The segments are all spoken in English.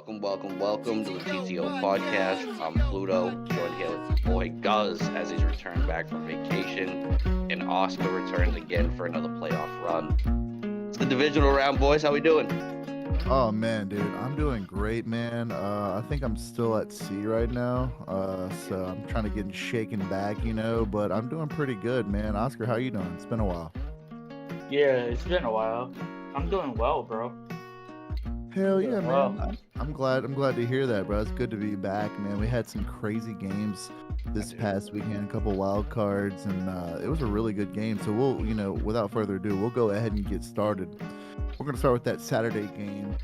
Welcome to the TTO podcast. I'm Pluto, joined here with my boy Guz as he's returned back from vacation, and Oscar returns again for another playoff run. It's the divisional round, boys. How we doing? Oh man, dude, I'm doing great, man. I think I'm still at sea right now, so I'm trying to get shaken back, but I'm doing pretty good, man. Oscar, how you doing? It's been a while. Yeah, it's been a while. I'm doing well, bro. Hell Doing yeah, well. man. I'm glad. I'm glad to hear that, bro. It's good to be back, man. We had some crazy games this past weekend, a couple wild cards, and it was a really good game. So we'll, without further ado, we'll go ahead and get started. We're gonna start with that Saturday game.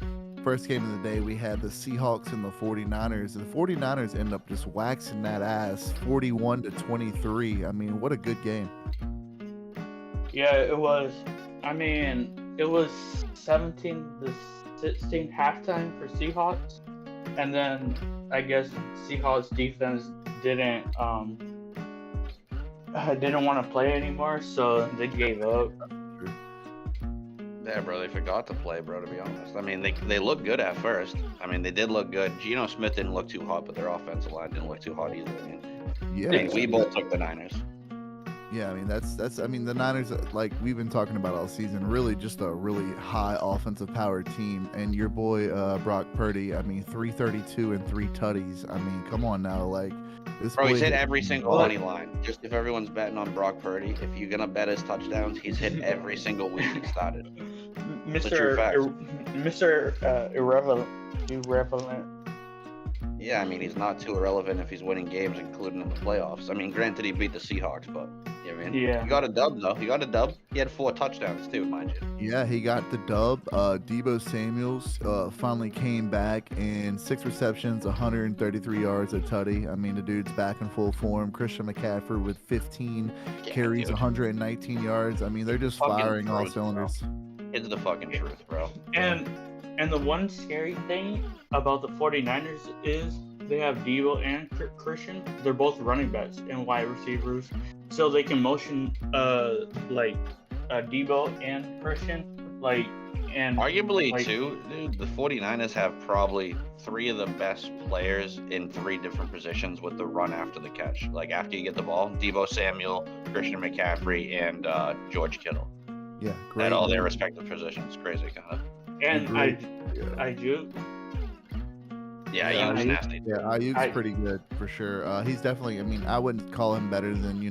First game of the day, we had the Seahawks and the 49ers. The 49ers end up just waxing that ass 41-23. I mean, what a good game. Yeah, it was. I mean, it was 17-16 halftime for Seahawks, and then I guess Seahawks defense didn't want to play anymore, so they gave up. Yeah, bro, they forgot to play, bro, to be honest. I mean, they looked good at first. I mean, they did look good. Geno Smith didn't look too hot, but their offensive line didn't look too hot either. I mean, Yeah, we both took the Niners. yeah. I mean, that's. I mean, the Niners, like we've been talking about all season, really just a really high offensive power team. And your boy Brock Purdy, I mean, 332 and 3 tutties. I mean, come on now, like this. Bro, he's boy hit hit every the single ball. money line. Just if everyone's betting on Brock Purdy, if you're gonna bet his touchdowns, he's hit every single week he started. It's a true fact. Mr. Irrelevant. Yeah, I mean, he's not too irrelevant if he's winning games, including in the playoffs. I mean, granted, he beat the Seahawks, but, yeah, man. Yeah. He got a dub, though. He got a dub. He had 4 touchdowns, too, mind you. Yeah, he got the dub. Debo Samuels finally came back in 6 receptions, 133 yards, a tutty. I mean, the dude's back in full form. Christian McCaffrey with 15 carries, dude. 119 yards. I mean, they're just Fucking firing all truth, bro. cylinders. It's the fucking truth, bro. And the one scary thing about the 49ers is they have Debo and Christian. They're both running backs and wide receivers, so they can motion Debo and Christian and Arguably, too, dude, the 49ers have probably 3 of the best players in 3 different positions with the run after the catch. Like, after you get the ball, Debo Samuel, Christian McCaffrey, and George Kittle. Yeah, great. At all their respective positions. Crazy, kind of. and Yeah. Ayuk. Yeah, Yeah, he was Ayuk. nasty. Yeah, Ayuk's pretty good for sure. He's definitely. I mean, I wouldn't call him better than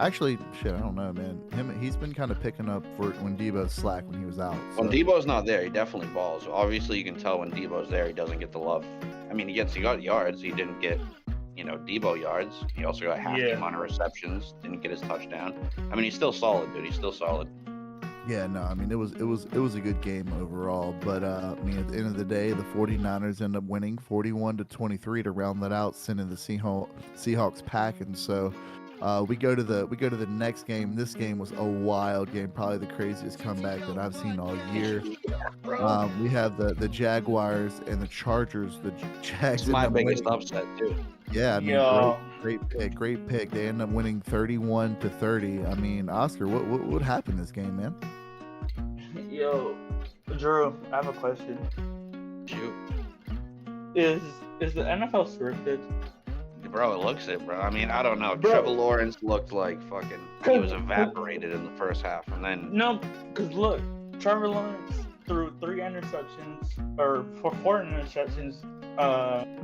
Actually, shit, I don't know, man. He's been kind of picking up for when Debo's slack when he was out. When so- Debo's not there, he definitely balls. Obviously, you can tell when Debo's there, he doesn't get the love. I mean, he got yards. He didn't get, Debo yards. He also got half the amount of receptions. Didn't get his touchdown. I mean, he's still solid, dude. He's still solid. Yeah, no, I mean it was a good game overall, but I mean at the end of the day, the 49ers end up winning 41-23 to round that out, sending the Seahawks packing. So we go to the next game. This game was a wild game, probably the craziest comeback that I've seen all year. We have the Jaguars and the Chargers. The Jags. It's my end up biggest winning. upset, too. Yeah, I mean, Yo. great pick. They end up winning 31-30. I mean, Oscar, what happened this game, man? Yo, Drew, I have a question. Shoot. Is the NFL scripted? Bro, it looks it, bro. I mean, I don't know. Bro. Trevor Lawrence looked like fucking... He was evaporated in the first half, and then... No, because look, Trevor Lawrence threw 3 interceptions, or 4 interceptions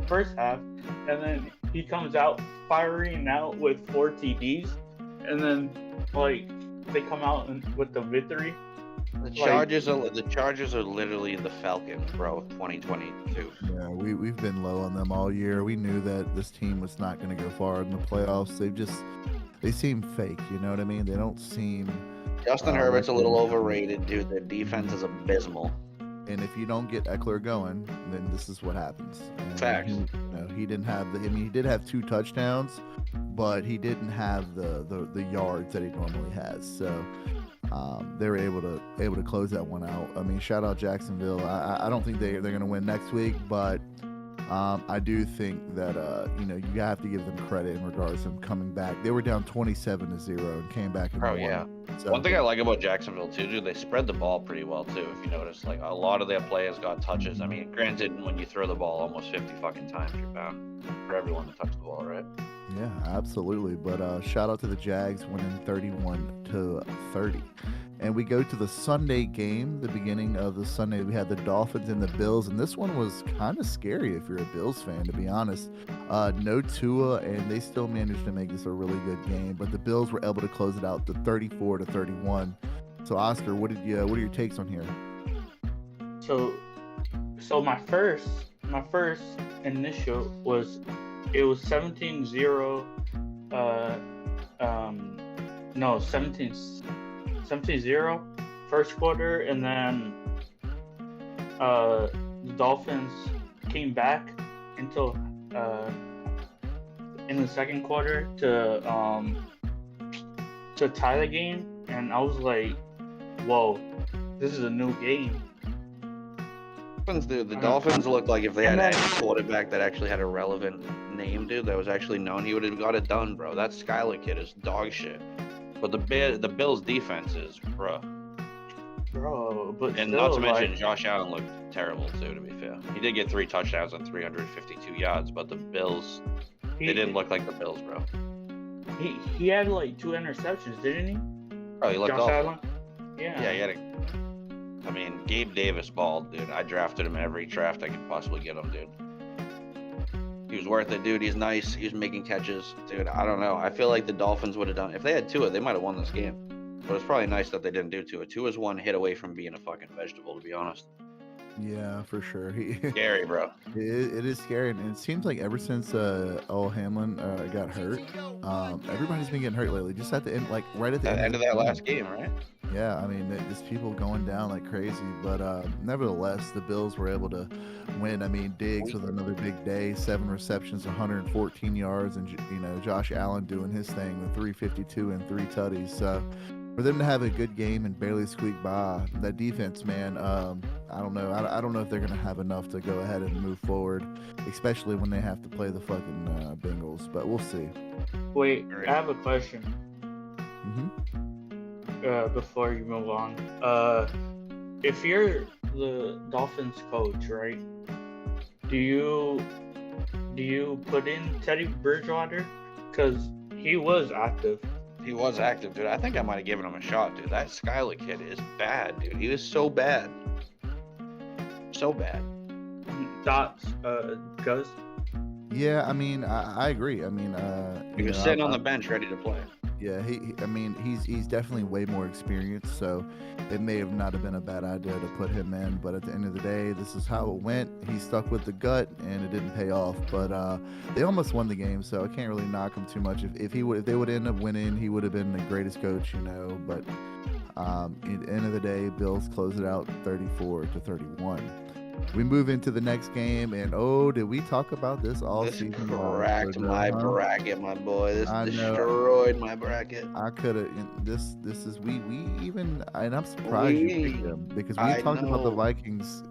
first half, and then he comes out firing out with 4 TDs, and then they come out with the victory. The Chargers are literally the Falcons, bro, of 2022. Yeah, we've been low on them all year. We knew that this team was not going to go far in the playoffs. They seem fake, you know what I mean? They don't seem. Justin Herbert's a little overrated, dude. Their defense is abysmal. And if you don't get Eckler going, then this is what happens. And Facts. He didn't have he did have 2 touchdowns, but he didn't have the yards that he normally has. So they were able to close that one out. I mean, shout out Jacksonville. I don't think they're going to win next week, but I do think that you have to give them credit in regards to them coming back. They were down 27-0 and came back and Oh won. yeah. So, One thing I like about Jacksonville too, dude, they spread the ball pretty well too. If you notice, like a lot of their players got touches. I mean, granted, when you throw the ball almost 50 fucking times, you're bound for everyone to touch the ball, right? Yeah, absolutely. But shout out to the Jags winning 31-30. And we go to the Sunday game. The beginning of the Sunday, we had the Dolphins and the Bills, and this one was kind of scary if you're a Bills fan, to be honest. No Tua, and they still managed to make this a really good game, but the Bills were able to close it out to 34-31. So, Oscar, what are your takes on here? So my first initial was 17-0. 17-0 first quarter, and then the Dolphins came back until in the second quarter to tie the game, and I was like, "Whoa, this is a new game." Dude, the Dolphins looked like if they had any quarterback that actually had a relevant name, dude, that was actually known, he would have got it done, bro. That Skyler kid is dog shit. But the Bills' defense is, bro. But and still, not to mention, Josh Allen looked terrible too. To be fair, he did get 3 touchdowns on 352 yards, but the Bills, they didn't look like the Bills, bro. He had like 2 interceptions, didn't he? Oh, he looked Josh awful. Allen? Yeah. Yeah, he had I mean, Gabe Davis balled, dude. I drafted him in every draft I could possibly get him, dude. He was worth it, dude. He's nice. He was making catches. Dude, I don't know. I feel like the Dolphins would have done... If they had Tua, they might have won this game. But it's probably nice that they didn't do Tua. Tua's one hit away from being a fucking vegetable, to be honest. Yeah, for sure. Scary, bro. It is scary, and it seems like ever since Hamlin got hurt, everybody's been getting hurt lately. Just at the end, like right at the end of that last game, right? Yeah, I mean, just people going down like crazy. But nevertheless, the Bills were able to win. I mean, Diggs with another big day, 7 receptions, 114 yards, and Josh Allen doing his thing with 352 and 3 tutties. So for them to have a good game and barely squeak by, that defense, man, I don't know. I don't know if they're going to have enough to go ahead and move forward, especially when they have to play the fucking Bengals. But we'll see. Wait, I have a question. Before you move on, if you're the Dolphins coach, right? Do you put in Teddy Bridgewater? Because he was active. He was active, dude. I think I might have given him a shot, dude. That Skyler kid is bad, dude. He was so bad. So bad. Thoughts, Gus? Yeah, I mean, I agree. I mean, he was sitting on the bench ready to play. Yeah, he's definitely way more experienced, so it may have not have been a bad idea to put him in. But at the end of the day, this is how it went. He stuck with the gut, and it didn't pay off. But they almost won the game, so I can't really knock him too much. If they would end up winning, he would have been the greatest coach, But at the end of the day, Bills close it out 34-31. We move into the next game, and did we talk about this all season? This cracked my bracket, my boy. This destroyed my bracket. I could have. This is we even, and I'm surprised you picked them because we talked about the Vikings.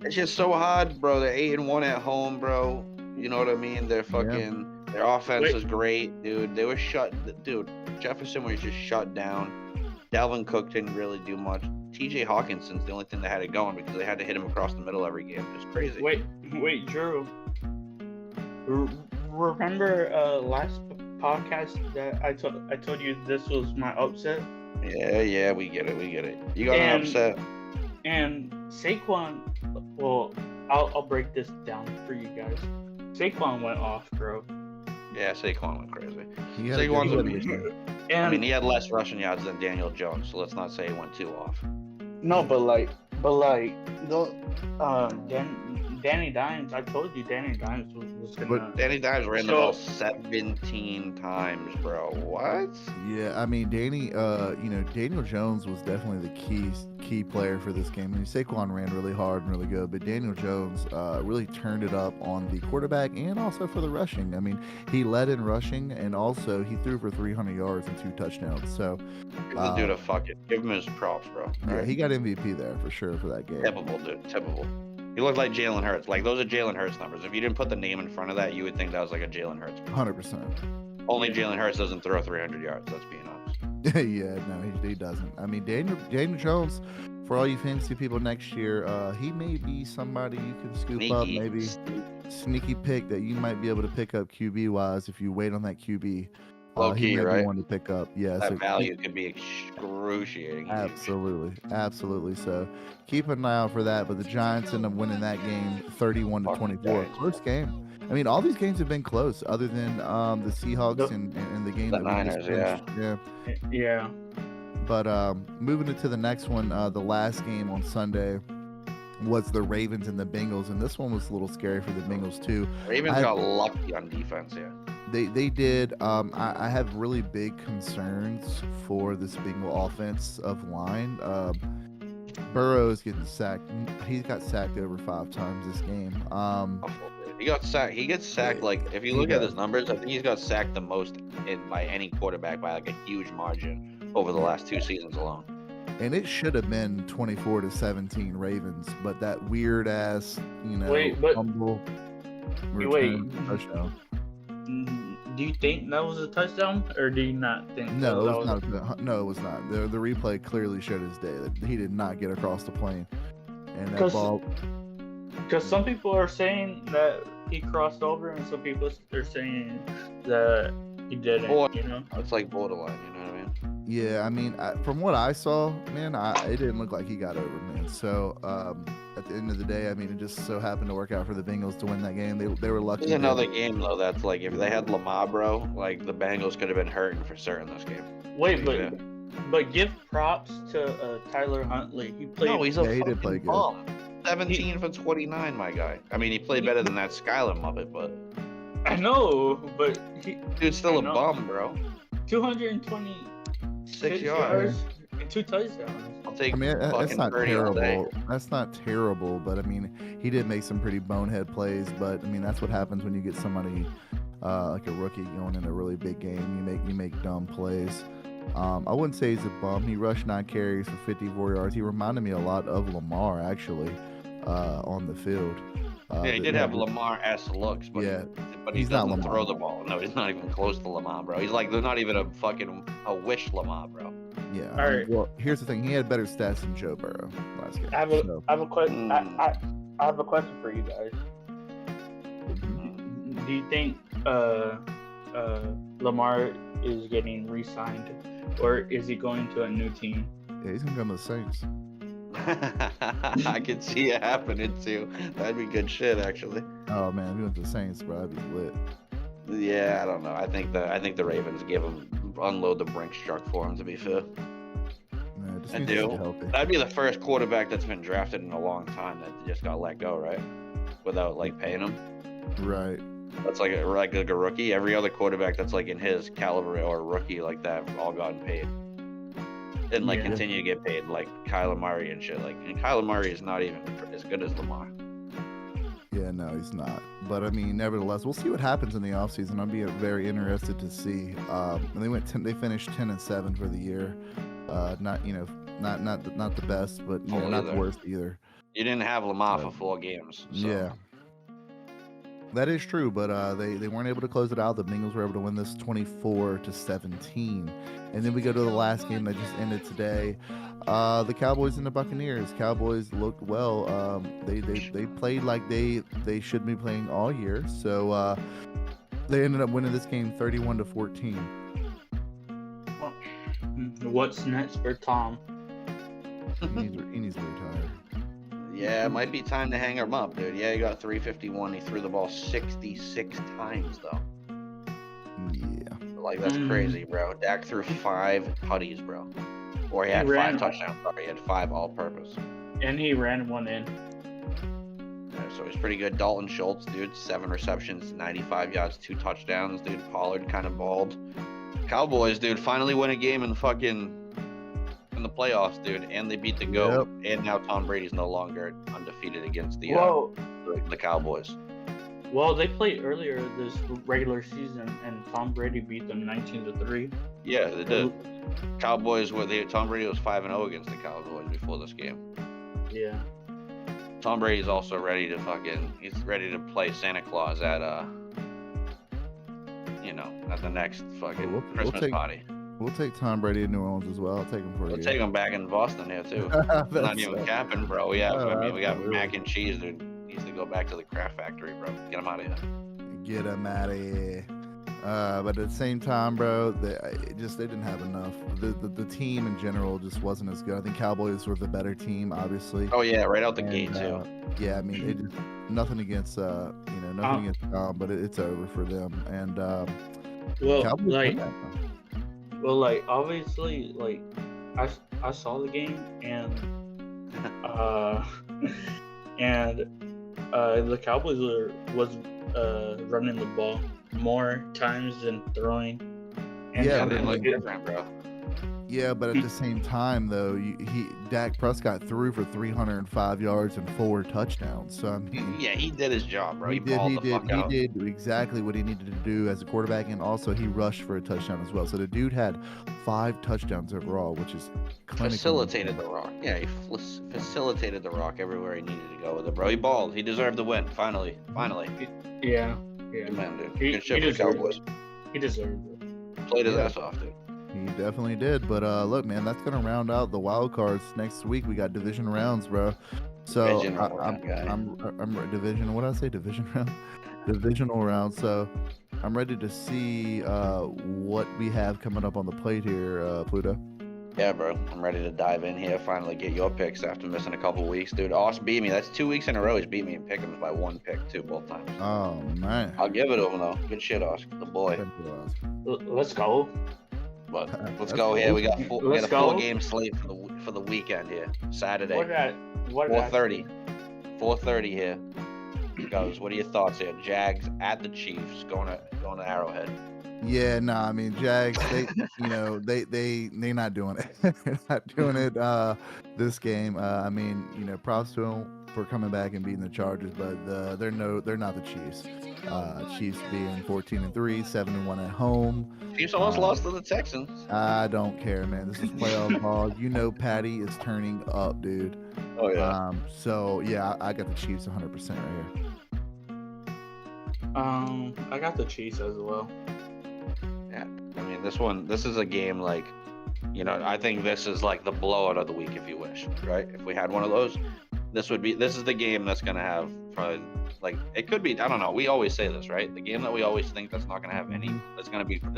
It's just so hard, bro. They're 8-1 at home, bro. You know what I mean? They're fucking. Yeah. Their offense is great, dude. They were shut. Dude, Jefferson was just shut down. Dalvin Cook didn't really do much. TJ Hawkinson's the only thing that had it going because they had to hit him across the middle every game. It was crazy. Wait, Drew. Remember last podcast that I told you this was my upset? Yeah, we get it. You got an upset. And Saquon, well, I'll break this down for you guys. Saquon went off, bro. Yeah, Saquon went crazy. Saquon's a beast. I mean, he had less rushing yards than Daniel Jones, so let's not say he went too off. No, but Danny Dimes. I told you Danny Dimes was gonna. But Danny Dimes ran the ball 17 times, bro. What? Yeah, I mean, Daniel Jones was definitely the key player for this game. I mean, Saquon ran really hard and really good, but Daniel Jones really turned it up on the quarterback and also for the rushing. I mean, he led in rushing and also he threw for 300 yards and 2 touchdowns. So give the dude a fuck it. Give him his props, bro. Yeah, he got MVP there for sure for that game. Typical, dude. Typical. He looked like Jalen Hurts. Like, those are Jalen Hurts numbers. If you didn't put the name in front of that, you would think that was like a Jalen Hurts. 100%. Only Jalen Hurts doesn't throw 300 yards. Let's be honest. Yeah, no, he doesn't. I mean, Daniel Jones, for all you fantasy people next year, he may be somebody you can scoop up, maybe sneaky pick that you might be able to pick up QB wise if you wait on that QB. Low key, he might right? be one to pick up. Yeah, that value could be excruciating. Absolutely. So keep an eye out for that. But the Giants end up winning that game 31-24. Close game. I mean, all these games have been close, other than the Seahawks and the game the that Niners, we just finished. Yeah. But moving into the next one, the last game on Sunday was the Ravens and the Bengals, and this one was a little scary for the Bengals too. Ravens got lucky on defense here. They did. I have really big concerns for this Bengal offensive line. Burrow's getting sacked. He got sacked over 5 times this game. He got sacked. He gets sacked like, if you look at his numbers, I think he's got sacked the most by any quarterback by like a huge margin over the last 2 seasons alone. And it should have been 24-17 Ravens, but that weird ass, fumble return touchdown. Do you think that was a touchdown, or do you not think? No, it was not. No, it was not. The replay clearly showed his day that he did not get across the plane, and that ball. Because some people are saying that he crossed over, and some people are saying that he didn't. It's like borderline. You know what I mean? Yeah, I mean, from what I saw, man, it didn't look like he got over, man. So at the end of the day, I mean, it just so happened to work out for the Bengals to win that game. They were lucky. There's another game though that's like, if they had Lamar, bro, like the Bengals could have been hurting for certain this game. Wait, but give props to Tyler Huntley. He played. No, he's he did play good. 17 for 29, my guy. I mean, he played better than that Skylar Muppet, but I know, but dude's still a bum, bro. 226 yards and 2 touchdowns. I'll take. I mean, that's not terrible. That's not terrible, but I mean, he did make some pretty bonehead plays. But I mean, that's what happens when you get somebody like a rookie going in a really big game. You make dumb plays. I wouldn't say he's a bum. He rushed 9 carries for 54 yards. He reminded me a lot of Lamar, actually, on the field. He did have Lamar-esque looks, but he doesn't throw the ball. No, he's not even close to Lamar, bro. He's like, they're not even a wish Lamar, bro. Yeah. All right. Well, here's the thing. He had better stats than Joe Burrow last game. I have a question. I have a question for you guys. Do you think Lamar is getting re-signed, or is he going to a new team? Yeah, he's gonna go to the Saints. I can see it happening too. That'd be good shit, actually. Oh man, if he went to the Saints, bro, that'd be lit. Yeah, I don't know. I think the Ravens unload the Brinks truck for him. To be fair, I do. That'd be the first quarterback that's been drafted in a long time that just got let go, right? Without like paying him. Right. That's like a rookie. Every other quarterback that's like in his caliber or a rookie like that all gotten paid. And continue to get paid, like Kyler Murray and shit. Like, and Kyler Murray is not even as good as Lamar. Yeah, no, he's not. But I mean, nevertheless, we'll see what happens in the offseason. I'll be very interested to see. And they finished 10-7 for the year. Not the best, but not the worst either. You didn't have Lamar for 4 games. So. Yeah. That is true, but they weren't able to close it out. The Bengals were able to win this 24-17. And then we go to the last game that just ended today. The Cowboys and the Buccaneers. Cowboys looked well. They played like they should be playing all year. So they ended up winning this game 31-14. What's next for Tom? He needs to retire. Yeah, it might be time to hang him up, dude. Yeah, he got 351. He threw the ball 66 times, though. Yeah. Like, that's crazy, bro. Dak threw 5 tutties, bro. Or he had 5 touchdowns. Sorry, he had 5 all-purpose. And he ran one in. Yeah, so he's pretty good. Dalton Schultz, dude, 7 receptions, 95 yards, 2 touchdowns, dude. Pollard kind of balled. Cowboys, dude, finally win a game in the playoffs, dude, and they beat the GOAT, and now Tom Brady's no longer undefeated against the Cowboys. Well, they played earlier this regular season, and Tom Brady beat them 19-3. Yeah, they did. Tom Brady was 5-0 against the Cowboys before this game. Yeah. Tom Brady's also ready to he's ready to play Santa Claus at at the next fucking Christmas party. We'll take Tom Brady to New Orleans as well. I'll take him for you. We'll take him back in Boston here too. Not even capping, bro. Yeah, we got mac and cheese. Dude needs to go back to the Kraft Factory, bro. Get him out of here. Get him out of here. But at the same time, bro, they didn't have enough. The team in general just wasn't as good. I think Cowboys were the better team, obviously. Oh yeah, right out the gate too. Yeah, I mean, it just nothing against nothing against Tom, but it's over for them. And Cowboys obviously, I saw the game and the Cowboys was running the ball more times than throwing. And yeah, they look different, bro. Yeah, but at the same time, though, Dak Prescott threw for 305 yards and 4 touchdowns. So I mean, yeah, he did his job, bro. He did exactly what he needed to do as a quarterback, and also he rushed for a touchdown as well. So the dude had 5 touchdowns overall, which is facilitated the rock. Yeah, he facilitated the rock everywhere he needed to go with it, bro. He balled. He deserved the win. Finally. Yeah. Good man, dude. Good shit for the Cowboys. He deserved it. Played his ass off, dude. He definitely did. But look, man, that's gonna round out the wild cards. Next week we got division rounds, bro. So I'm division. What did I say? Division round. Divisional round. So I'm ready to see what we have coming up on the plate here, Pluto. Yeah, bro. I'm ready to dive in here. Finally get your picks after missing a couple weeks, dude. Austin beat me. That's 2 weeks in a row. He's beat me in pick'ems by 1 pick too, both times. Oh man. I'll give it to him though. Good shit, Oscar. The boy. Let's go. But let's go here. We got a 4-game slate for the weekend here. Saturday. 4:30. 4:30 here. Goes. What are your thoughts here? Jags at the Chiefs, going to Arrowhead. Yeah, I mean Jags. They're not doing it. They're not doing it this game. I mean, props to them for coming back and beating the Chargers, but they're not the Chiefs. Chiefs being 14-3, 7-1 at home. Chiefs almost lost to the Texans. I don't care, man. This is playoff ball. Patty is turning up, dude. Oh yeah. So yeah, I got the Chiefs 100% right here. I got the Chiefs as well. Yeah, I mean this is a game I think this is like the blowout of the week, if you wish, right? If we had one of those, this is the game that's gonna have probably it could be, I don't know. We always say this, right? The game that we always think that's not gonna have any. This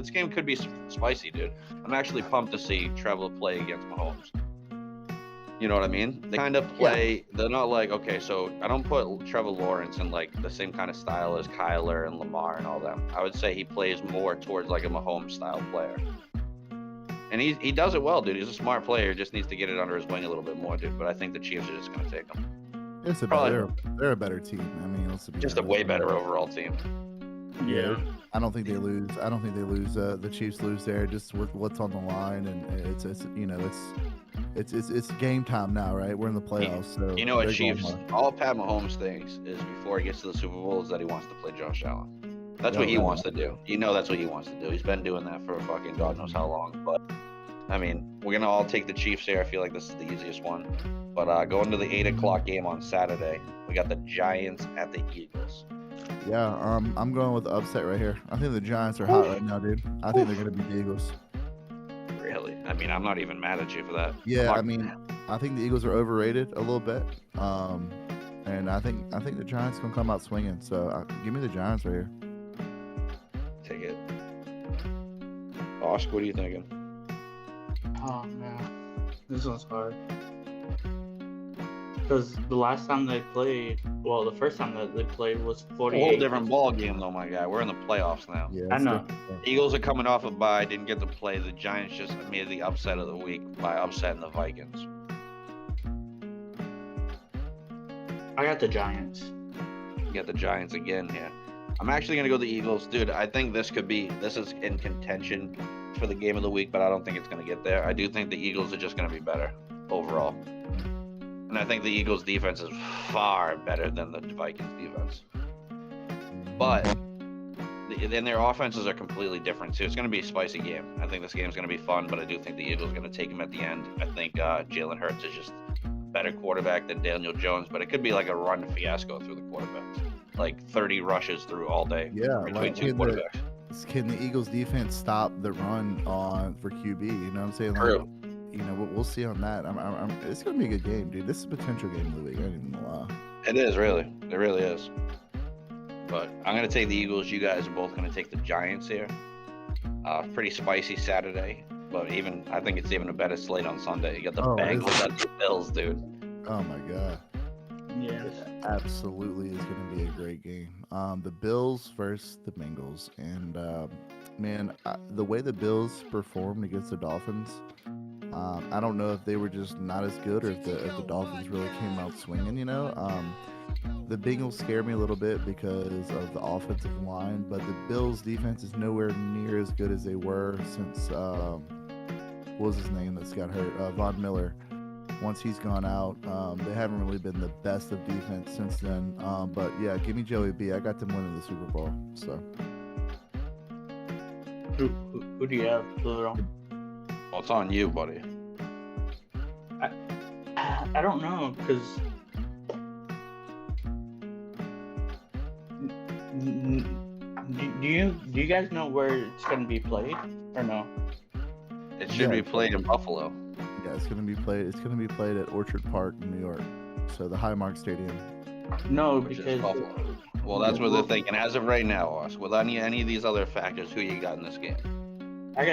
game could be spicy, dude. I'm actually pumped to see Trevor play against Mahomes. You know what I mean? They kind of play. Yeah. They're not okay. So I don't put Trevor Lawrence in the same kind of style as Kyler and Lamar and all them. I would say he plays more towards a Mahomes style player. And he does it well, dude. He's a smart player. Just needs to get it under his wing a little bit more, dude. But I think the Chiefs are just gonna take him. They're a better team. I mean, just a way better overall team. Yeah. I don't think they lose. The Chiefs lose there just with what's on the line, and it's game time now, right? We're in the playoffs. So what Chiefs? All Pat Mahomes thinks is before he gets to the Super Bowl is that he wants to play Josh Allen. That's what he wants to do. That's what he wants to do. He's been doing that for fucking God knows how long. But I mean, we're gonna all take the Chiefs here. I feel like this is the easiest one. But going to the 8 o'clock game on Saturday, we got the Giants at the Eagles. Yeah, I'm going with the upset right here. I think the Giants are hot right now, dude. I think they're gonna beat the Eagles. Really? I mean, I'm not even mad at you for that. Yeah, I think the Eagles are overrated a little bit. And I think the Giants gonna come out swinging. So give me the Giants right here. Take it. Oscar, what are you thinking? Oh man, this one's hard. Because the last time they played, the first time that they played was 48. A whole different ball game, though, my guy. We're in the playoffs now. Yeah, I know. Eagles are coming off a bye, didn't get to play. The Giants just made the upset of the week by upsetting the Vikings. I got the Giants. You got the Giants again here. I'm actually going to go the Eagles. Dude, I think this is in contention for the game of the week, but I don't think it's going to get there. I do think the Eagles are just going to be better overall. And I think the Eagles' defense is far better than the Vikings' defense. But then their offenses are completely different, too. It's going to be a spicy game. I think this game's going to be fun, but I do think the Eagles are going to take them at the end. I think Jalen Hurts is just better quarterback than Daniel Jones, but it could be like a run fiasco through the quarterbacks. Like 30 rushes through all day between two quarterbacks. Can the Eagles defense stop the run for QB? You know what I'm saying? Like, True. You know, we'll see on that. It's gonna be a good game, dude. This is a potential game of the week. I didn't even lie. It is really. It really is. But I'm gonna take the Eagles. You guys are both gonna take the Giants here. Pretty spicy Saturday, but I think it's even a better slate on Sunday. You got the Bengals and the Bills, dude. Oh my god. Yes. Absolutely is going to be a great game. The Bills versus the Bengals. And, man, the way the Bills performed against the Dolphins, I don't know if they were just not as good or if the Dolphins really came out swinging, you know. The Bengals scare me a little bit because of the offensive line, but the Bills' defense is nowhere near as good as they were since, what was his name that's got hurt? Von Miller. Once he's gone out, they haven't really been the best of defense since then. But yeah, give me Joey B. I got them winning the Super Bowl. So, who do you have, Pluto? Well, it's on you, buddy. I don't know, because do you guys know where it's going to be played or no? It should be played in Buffalo. Yeah, it's gonna be played. It's gonna be played at Orchard Park in New York, so the Highmark Stadium. No, because well, that's what they're thinking as of right now, Os. With any of these other factors, who you got in this game? I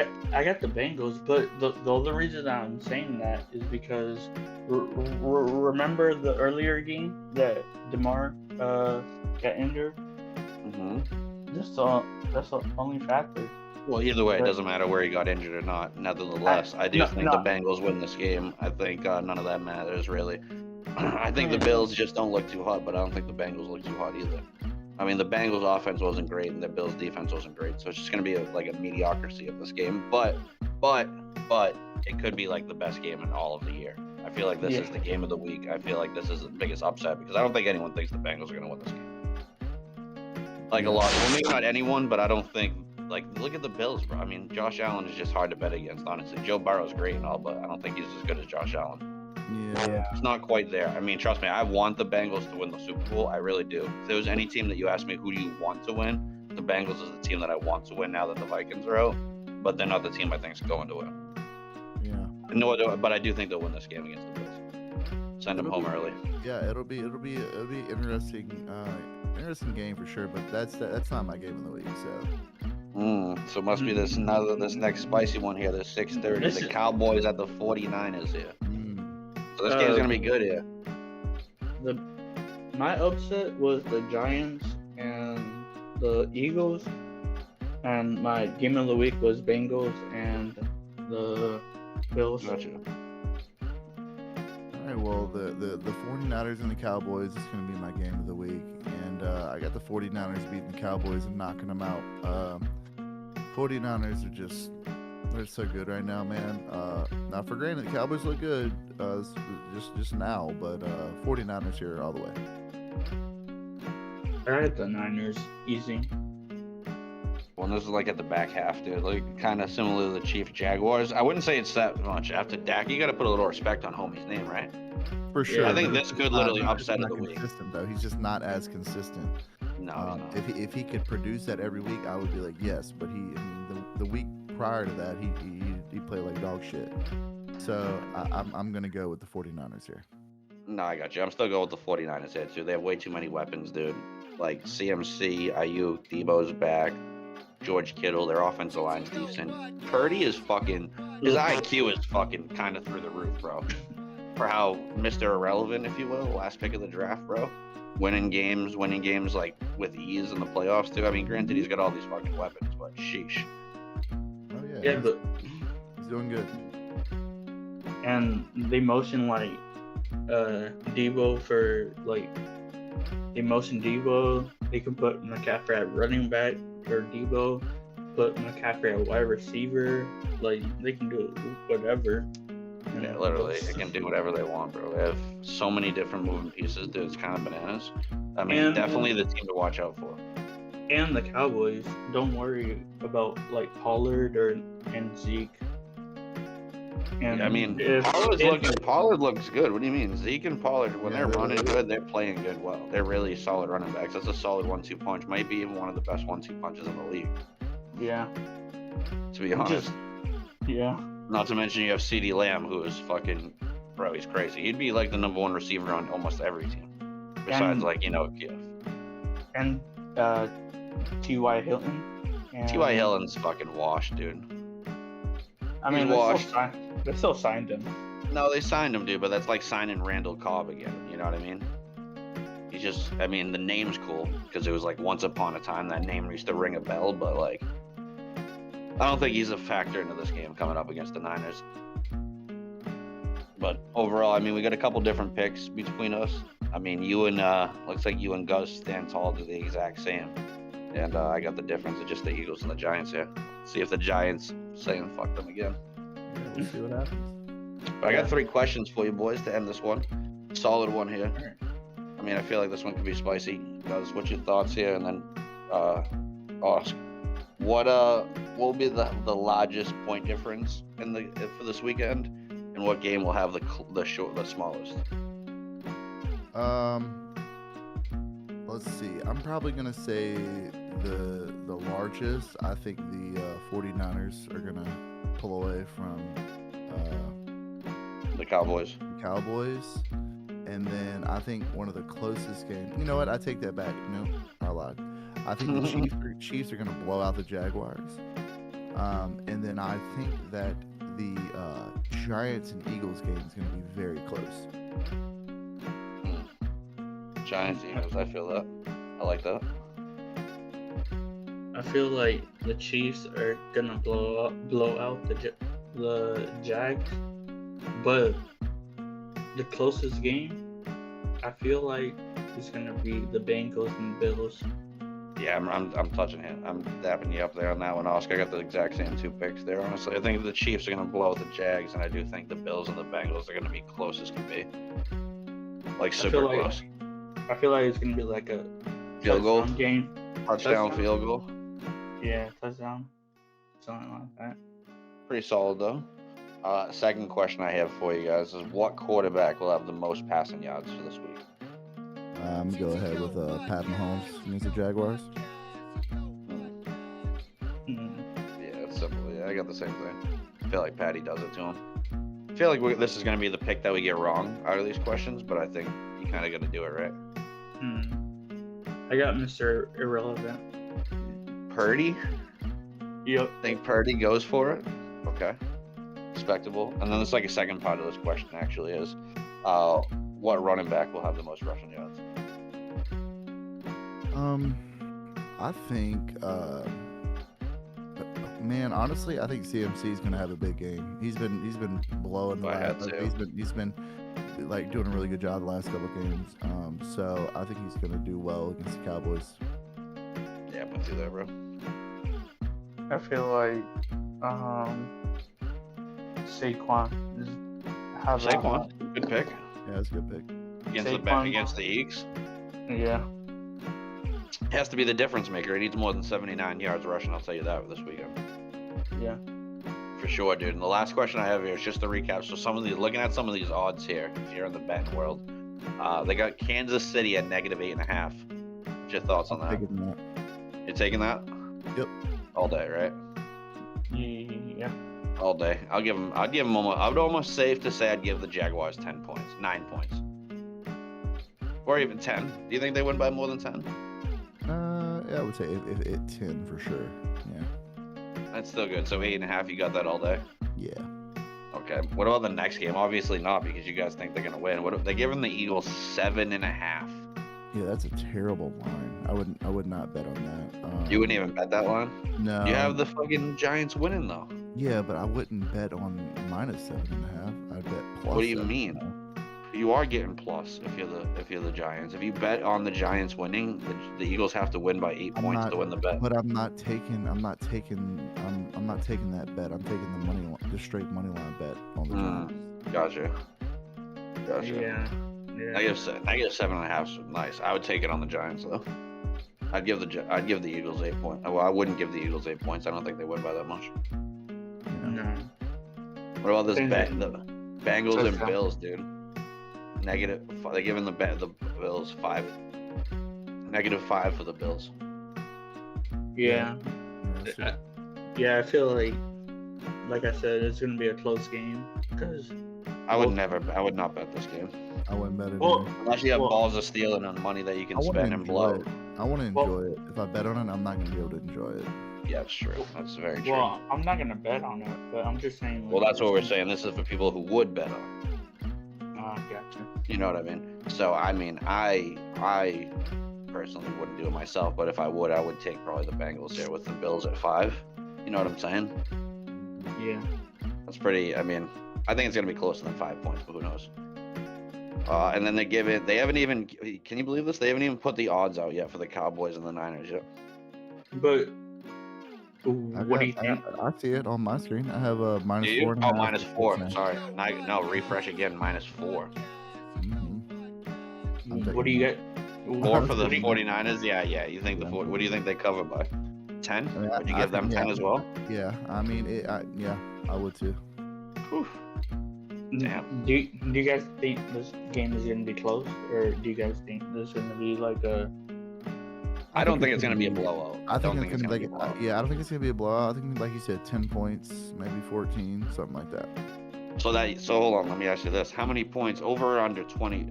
got the Bengals, but the only reason I'm saying that is because remember the earlier game that DeMar got injured. Mm-hmm. That's the only factor. Well, either way, it doesn't matter where he got injured or not. Nevertheless, I do think the Bengals win this game. I think none of that matters, really. I think the Bills just don't look too hot, but I don't think the Bengals look too hot either. I mean, the Bengals offense wasn't great, and the Bills defense wasn't great, so it's just going to be like a mediocrity of this game. But it could be like the best game in all of the year. I feel like this is the game of the week. I feel like this is the biggest upset because I don't think anyone thinks the Bengals are going to win this game. Like a lot. Well, maybe not anyone, but I don't think. Like, look at the Bills, bro. I mean, Josh Allen is just hard to bet against, honestly. Joe Burrow's great and all, but I don't think he's as good as Josh Allen. Yeah. It's not quite there. I mean, trust me, I want the Bengals to win the Super Bowl. I really do. If there was any team that you asked me, who do you want to win? The Bengals is the team that I want to win now that the Vikings are out, but they're not the team I think is going to win. Yeah. No, but I do think they'll win this game against the Bills. Send them home early. Yeah, it'll be interesting game for sure. But that's not my game of the week. So it must be this next spicy one here. The 6:30. The Cowboys at the 49ers here. So this game's gonna be good here. My upset was the Giants and the Eagles, and my game of the week was Bengals and the Bills. Gotcha. All right, well, the 49ers and the Cowboys is going to be my game of the week, and I got the 49ers beating the Cowboys and knocking them out. 49ers are they're so good right now, man. Now, for granted, the Cowboys look good just now, but 49ers here all the way. I had the Niners easy. Well, this is like at the back half, dude. Like kind of similar to the Chiefs Jaguars. I wouldn't say it's that much after Dak. You got to put a little respect on homie's name, right? For sure. I think this could literally upset of the week. Though he's just not as consistent. No. If he could produce that every week, I would be like yes. But the week prior to that, he played like dog shit. So I'm gonna go with the 49ers here. No, I got you. I'm still going with the 49ers here too. They have way too many weapons, dude. Like CMC, Ayuk, Debo's back. George Kittle, their offensive line's decent. Purdy is fucking, his IQ is fucking kind of through the roof, bro. For how Mr. Irrelevant, if you will, last pick of the draft, bro. Winning games like with ease in the playoffs too. I mean, granted, he's got all these fucking weapons, but sheesh. Oh yeah. Yeah, but he's doing good. And they motion like Debo for like they motion Debo. They can put McCaffrey at running back or Debo, put McCaffrey at wide receiver. Like they can do whatever. Yeah, literally, they can do whatever they want, bro. They have so many different moving pieces, dude. It's kind of bananas. I mean, definitely the team to watch out for. And the Cowboys, don't worry about like Pollard and Zeke. And I mean, if Pollard looks good. What do you mean? Zeke and Pollard, when they're running really good, they're playing good well. They're really solid running backs. That's a solid 1-2 punch. Might be even one of the best 1-2 punches in the league. Yeah. To be honest. Yeah. Not to mention you have CeeDee Lamb, who is fucking, bro, he's crazy. He'd be like the number one receiver on almost every team. Besides, And T.Y. Hilton. T.Y. Hilton's fucking washed, dude. I mean, they still signed him. No, they signed him, dude, but that's like signing Randall Cobb again. You know what I mean? He's just, I mean, the name's cool because it was like once upon a time that name used to ring a bell, but like, I don't think he's a factor into this game coming up against the Niners. But overall, I mean, we got a couple different picks between us. I mean, looks like you and Gus stand tall to the exact same. And I got the difference of just the Eagles and the Giants here. See if the Giants saying fuck them again. Yeah, we'll see what happens. But I got 3 questions for you boys to end this one. Solid one here. I mean, I feel like this one could be spicy. Gus, what's your thoughts here? And then ask, what will be the largest point difference for this weekend? And what game will have the smallest? Let's see. I'm probably gonna say the largest. I think the 49ers are gonna pull away from the Cowboys. And then I think one of the closest games. You know what? I take that back. No, I lied. I think the Chiefs are gonna blow out the Jaguars. And then I think that the Giants and Eagles game is gonna be very close. Giants, Eagles, I feel that. I like that. I feel like the Chiefs are gonna blow out the Jags, but the closest game, I feel like it's gonna be the Bengals and Bills. Yeah, I'm touching him. I'm dapping you up there on that one, Oscar. I got the exact same 2 picks there, honestly. I think the Chiefs are gonna blow out the Jags, and I do think the Bills and the Bengals are gonna be close as can be. Like super close. I feel like it's gonna be like a field goal game. Touchdown field goal. Yeah, touchdown. Something like that. Pretty solid though. Second question I have for you guys is what quarterback will have the most passing yards for this week? I'm gonna go ahead with Pat Mahomes against the Jaguars. Yeah, it's simple. Yeah, I got the same thing. I feel like Patty does it to him. I feel like this is going to be the pick that we get wrong out of these questions, but I think you kind of got to do it right. I got Mr. Irrelevant. Purdy? Yep. Think Purdy goes for it? Okay. Respectable. And then there's like a second part of this question actually is, what running back will have the most rushing yards? I think, man, honestly, I think CMC is gonna have a big game. He's been blowing the last. He's been like doing a really good job the last couple games. So I think he's gonna do well against the Cowboys. Yeah, I'm with you there, bro. I feel like Saquon. Saquon, good pick. Yeah, that's a good pick. Against the Eagles. Yeah. Has to be the difference maker. He needs more than 79 yards rushing, I'll tell you that, this weekend. Yeah. For sure, dude. And the last question I have here is just to recap. So looking at some of these odds here, if you're in the betting world, they got Kansas City at -8.5. What's your thoughts on that? You're taking that? Yep. All day, right? Yeah. All day. I'd give them I would almost safe to say I'd give the Jaguars 9 points. Or even 10. Do you think they win by more than 10? Yeah, I would say if 10 for sure. Yeah. That's still good. So 8.5, you got that all day? Yeah. Okay. What about the next game? Obviously not, because you guys think they're gonna win. What if they're giving the Eagles 7.5? Yeah, that's a terrible line. I would not bet on that. You wouldn't even bet that line? No. You have the fucking Giants winning though. Yeah, but I wouldn't bet on -7.5. I'd bet plus. What do you mean? You are getting plus if you're the Giants. If you bet on the Giants winning, the Eagles have to win by 8 points to win the bet. But I'm not taking that bet. I'm taking the straight money line bet on the Giants. Gotcha. Yeah. -7.5 is nice. I would take it on the Giants though. I'd give the Eagles 8 points. Well, I wouldn't give the Eagles 8 points. I don't think they win by that much. No. What about this the Bengals and Touchdown. Bills, dude? Negative. They're giving the Bills 5. -5 for the Bills. Yeah. Yeah, Yeah, I feel like I said, it's gonna be a close game because I would not bet this game. I wouldn't bet it. Well, either. Unless you have Well- balls of stealing on money that you can I want spend to and enjoy blow. it. I want to Well- enjoy it. If I bet on it, I'm not gonna be able to enjoy it. Yeah, it's true. That's very true. well, I'm not gonna bet on it, but I'm just saying. Well, that's what we're saying. This is for people who would bet on it. Gotcha. You know what I mean? So, I mean, I personally wouldn't do it myself, but if I would take probably the Bengals here with the Bills at 5. You know what I'm saying? Yeah. That's pretty. I mean, I think it's gonna be closer than 5 points, but who knows? And then they haven't even. Can you believe this? They haven't even put the odds out yet for the Cowboys and the Niners yet. But what do you think? I see it on my screen. I have a Do you? -4. Oh, -4. Sorry. No, refresh again. -4. What do you get? 4 for the What do you- 49ers. Yeah. You think the What do you think they cover by? 10? I mean, Would you I give them think, 10 yeah. as well? Yeah, I mean, I would too. Whew. Damn. Do you guys think this game is gonna be close, or do you guys think this is gonna be like a? I don't think it's gonna be a blowout. I don't think it's gonna be a blowout. I don't think it's gonna be a blowout. I think, like you said, 10 points, maybe 14, something like that. So hold on, let me ask you this: how many points over or under 20?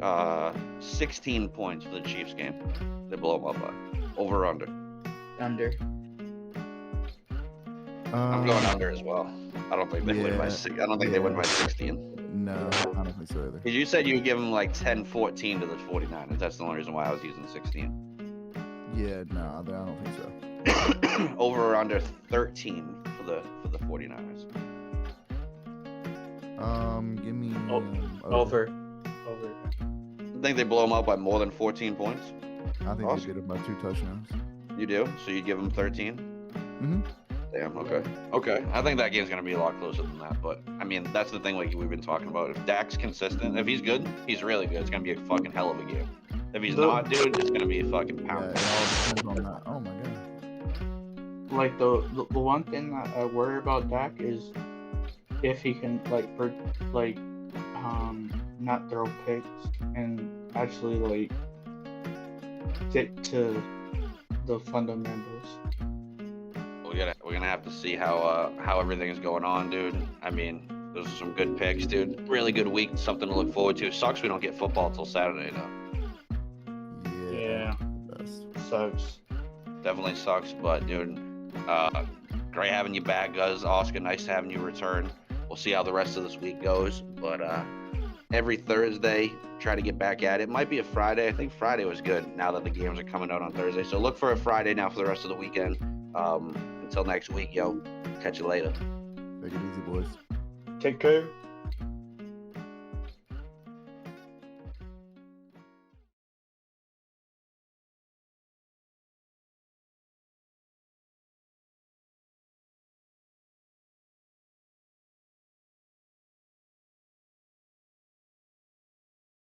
16 points for the Chiefs game. They blow them up by over or under. Under. I'm going under as well. I don't think they win by yeah, 6. I don't think they win by 16. No, I don't think so either. Because you said you would give them like 10-14 to the 49ers. That's the only reason why I was using 16. Yeah, no, I don't think so. Over or under 13 for the 49ers. Give me Over. I think they blow them out by more than 14 points. I think Awesome. they get it by 2 touchdowns. You do? So you give them 13? Mhm. Damn, okay. I think that game's going to be a lot closer than that. But, I mean, that's the thing like we've been talking about. If Dak's consistent, if he's good, he's really good. It's going to be a fucking hell of a game. If he's not, dude, it's going to be a fucking Yeah, pound. it all depends on that. Oh my god. Like the one thing that I worry about Dak is if he can not throw picks and actually like stick to the fundamentals. We're gonna have to see how everything is going on, dude. I mean, those are some good picks, dude. Really good week, something to look forward to. Sucks we don't get football till Saturday, though. Yeah. Best. Sucks. Definitely sucks, but dude, great having you back, guys. Oscar, nice having you return. We'll see how the rest of this week goes, but every Thursday, try to get back at it. Might be a Friday. I think Friday was good now that the games are coming out on Thursday. So look for a Friday now for the rest of the weekend. Until next week, yo. Catch you later. Take it easy, boys. Take care.